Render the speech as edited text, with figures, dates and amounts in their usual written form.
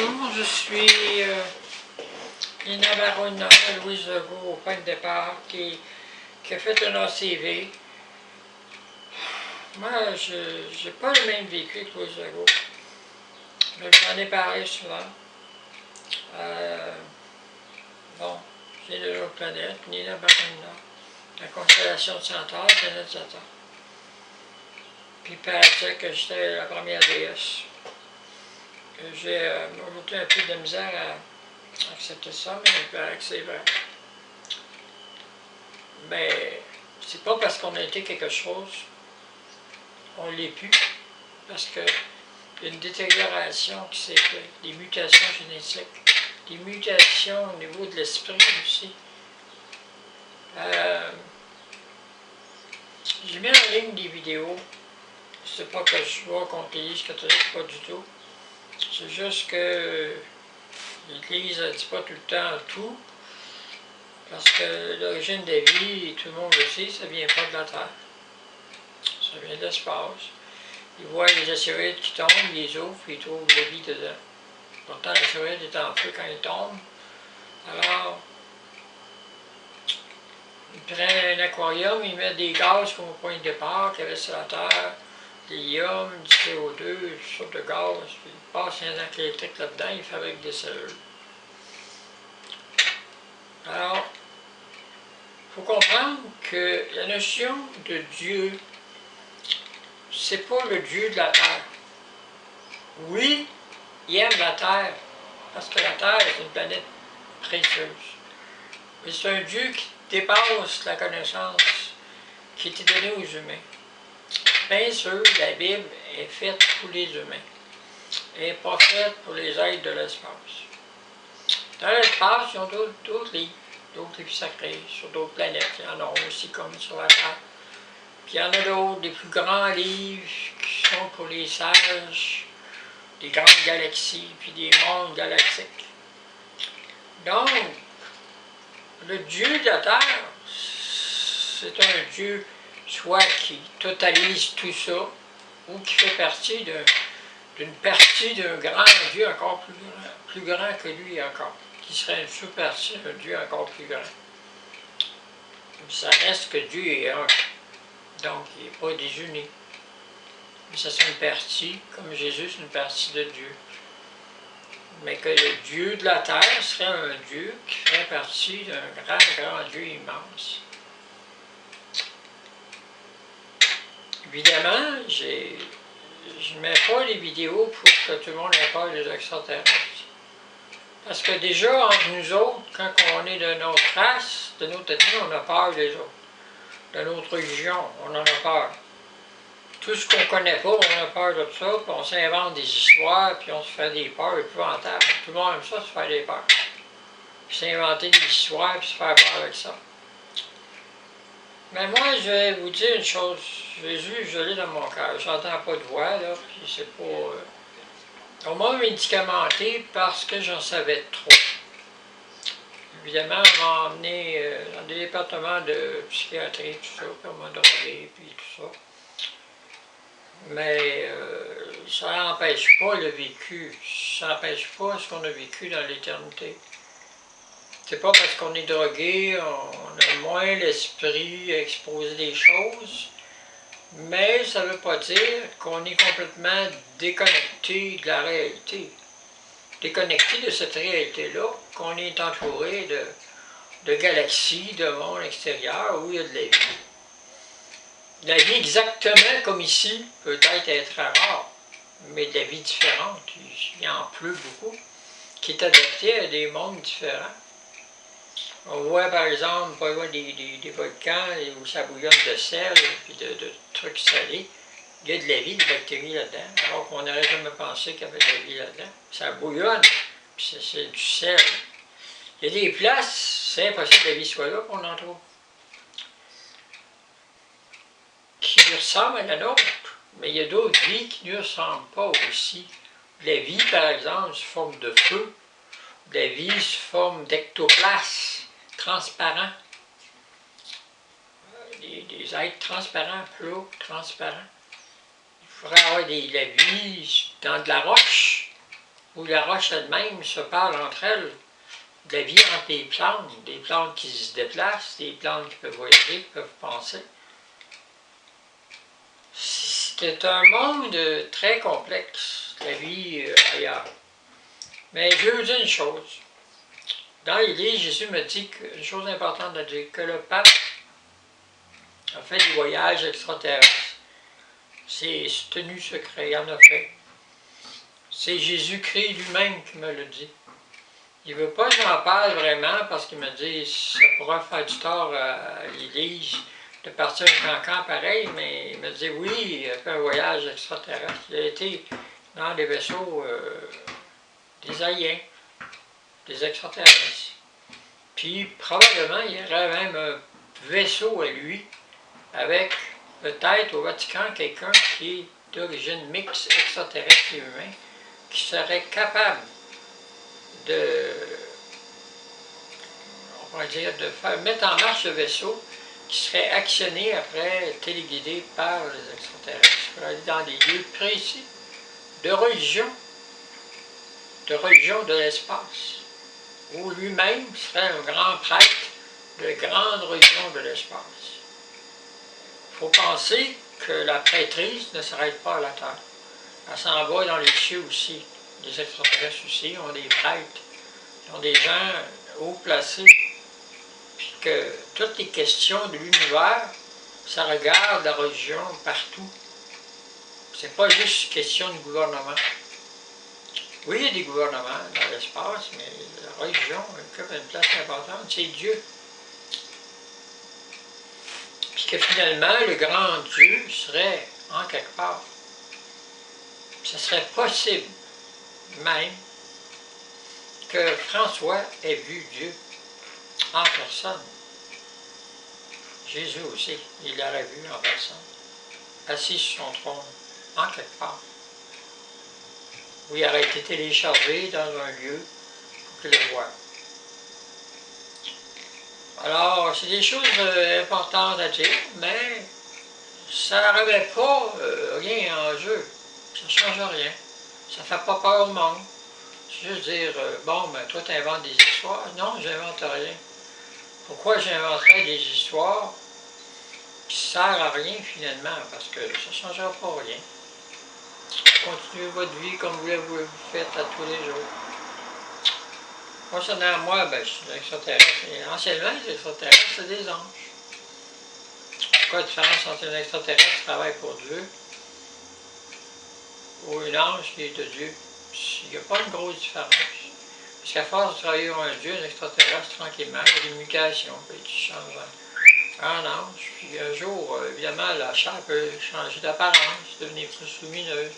Bonjour, je suis Nina Barona, Louise Legault, au point de départ, qui a fait un ACV. Moi, je n'ai pas le même vécu que Louise Legault, mais j'en ai parlé souvent. Bon, j'ai de l'autre planète, Nina Barona, la constellation de Centaure, planète Saturne. Puis il paraît que j'étais la première déesse. J'ai aujourd'hui un peu de misère à accepter ça, mais il paraît que c'est vrai. Mais c'est pas parce qu'on a été quelque chose, on l'est plus, parce qu'il y a une détérioration qui s'est faite, des mutations génétiques, des mutations au niveau de l'esprit aussi. J'ai mis en ligne des vidéos, c'est pas que je vois contre l'Église catholique, pas du tout. C'est juste que l'Église ne dit pas tout le temps tout, parce que l'origine des vies, tout le monde le sait, ça ne vient pas de la Terre. Ça vient de l'espace. Ils voient les astéroïdes qui tombent, ils les ouvrent, puis ils trouvent la vie dedans. Pourtant, l'astéroïde est en feu quand il tombe. Alors, ils prennent un aquarium, ils mettent des gaz comme au point de départ qu'il y avait sur la Terre, de l'hélium, du CO2, toutes sortes de gaz, puis ils passent un arc électrique là-dedans, ils fabriquent des cellules. Alors, il faut comprendre que la notion de Dieu, c'est pas le Dieu de la Terre. Oui, il aime la Terre, parce que la Terre est une planète précieuse. Mais c'est un Dieu qui dépasse la connaissance qui était donnée aux humains. Bien sûr, la Bible est faite pour les humains. Elle n'est pas faite pour les êtres de l'espace. Dans l'espace, ils ont d'autres livres sacrés, sur d'autres planètes. Il y en a aussi comme sur la Terre. Puis il y en a d'autres, des plus grands livres qui sont pour les sages, des grandes galaxies, puis des mondes galactiques. Donc, le Dieu de la Terre, c'est un Dieu soit qui totalise tout ça, ou qui fait partie d'une partie d'un grand Dieu encore plus grand que lui encore, qui serait une sous-partie d'un Dieu encore plus grand. Ça reste que Dieu est un, donc il n'est pas désuni. Mais ça c'est une partie, comme Jésus, c'est une partie de Dieu. Mais que le Dieu de la terre serait un Dieu qui ferait partie d'un grand Dieu immense. Évidemment, je ne mets pas les vidéos pour que tout le monde ait peur des extraterrestres. Parce que déjà, entre nous autres, quand on est de notre race, de notre ethnie, on a peur des autres. De notre religion, on en a peur. Tout ce qu'on ne connaît pas, on a peur de ça, puis on s'invente des histoires, puis on se fait des peurs épouvantables. Tout le monde aime ça, se faire des peurs. Puis s'inventer des histoires, puis se faire peur avec ça. Mais moi, je vais vous dire une chose. Jésus, je l'ai dans mon cœur. J'entends pas de voix, là, puis c'est pas... On m'a médicamenté parce que j'en savais trop. Évidemment, on m'a emmené dans des départements de psychiatrie, tout ça, puis on m'a drogué, puis tout ça. Mais ça n'empêche pas le vécu, ça n'empêche pas ce qu'on a vécu dans l'éternité. C'est pas parce qu'on est drogué, on a moins l'esprit à exposer des choses, mais ça ne veut pas dire qu'on est complètement déconnecté de la réalité. Déconnecté de cette réalité-là, qu'on est entouré de galaxies, de mondes extérieurs où il y a de la vie. La vie exactement comme ici peut-être être rare, mais de la vie différente, il en pleut beaucoup, qui est adaptée à des mondes différents. On voit par exemple pas loin des volcans où ça bouillonne de sel et de trucs salés. Il y a de la vie, des bactéries là-dedans, alors qu'on n'aurait jamais pensé qu'il y avait de la vie là-dedans. Ça bouillonne, puis c'est du sel. Il y a des places, c'est impossible que la vie soit là, qu'on en trouve. Qui lui ressemblent à la nôtre, mais il y a d'autres vies qui ne lui ressemblent pas aussi. La vie, par exemple, sous forme de feu, la vie sous forme d'ectoplasme, transparent. Des êtres transparents, plats, transparents. Il faudrait avoir la vie dans de la roche, où la roche elle-même se parle entre elles de la vie entre des plantes qui se déplacent, des plantes qui peuvent voyager, qui peuvent penser. C'est un monde très complexe, la vie ailleurs. Mais je vais vous dire une chose. Dans l'Église, Jésus me dit une chose importante à dire, que le pape a fait des voyages extraterrestres. C'est tenu secret, il en a fait. C'est Jésus-Christ lui-même qui me le dit. Il ne veut pas que j'en parle vraiment parce qu'il me dit ça pourra faire du tort à l'Église de partir un camp pareil, mais il me dit oui, il a fait un voyage extraterrestre. Il a été dans des vaisseaux des aliens, des extraterrestres. Puis probablement il y aurait même un vaisseau à lui avec peut-être au Vatican quelqu'un qui est d'origine mixte extraterrestre et humain qui serait capable on pourrait dire, mettre en marche le vaisseau qui serait actionné après, téléguidé par les extraterrestres pour aller dans des lieux précis de religion de l'espace, où lui-même serait un grand prêtre de grande religion de l'espace. Il faut penser que la prêtrise ne s'arrête pas à la Terre. Elle s'en va dans les cieux aussi. Les extraterrestres aussi ont des prêtres, ils ont des gens haut placés. Puis que toutes les questions de l'univers, ça regarde la religion partout. C'est pas juste une question de gouvernement. Oui, il y a des gouvernements dans l'espace, mais la religion occupe une place importante, c'est Dieu. Puis que finalement, le grand Dieu serait en quelque part. Ce serait possible même que François ait vu Dieu en personne. Jésus aussi, il l'aurait vu en personne, assis sur son trône, en quelque part, où il aurait été téléchargé dans un lieu pour qu'il le voie. Alors, c'est des choses importantes à dire, mais ça ne remet pas rien en jeu. Ça ne change rien. Ça ne fait pas peur au monde. C'est juste dire, bon, ben toi, tu inventes des histoires. Non, je n'invente rien. Pourquoi j'inventerais des histoires qui ne servent à rien finalement? Parce que ça ne changera pas rien. Continuez votre vie comme vous le faites à tous les jours. Concernant moi, ben, je suis un extraterrestre. Et anciennement, les extraterrestres, c'est des anges. Pourquoi la différence entre un extraterrestre qui travaille pour Dieu ou un ange qui est de Dieu? Il n'y a pas une grosse différence. Parce qu'à force de travailler pour un Dieu, un extraterrestre, tranquillement, il y a des mutations, puis tu changes en ange. Puis un jour, évidemment, la chair peut changer d'apparence, devenir plus lumineuse.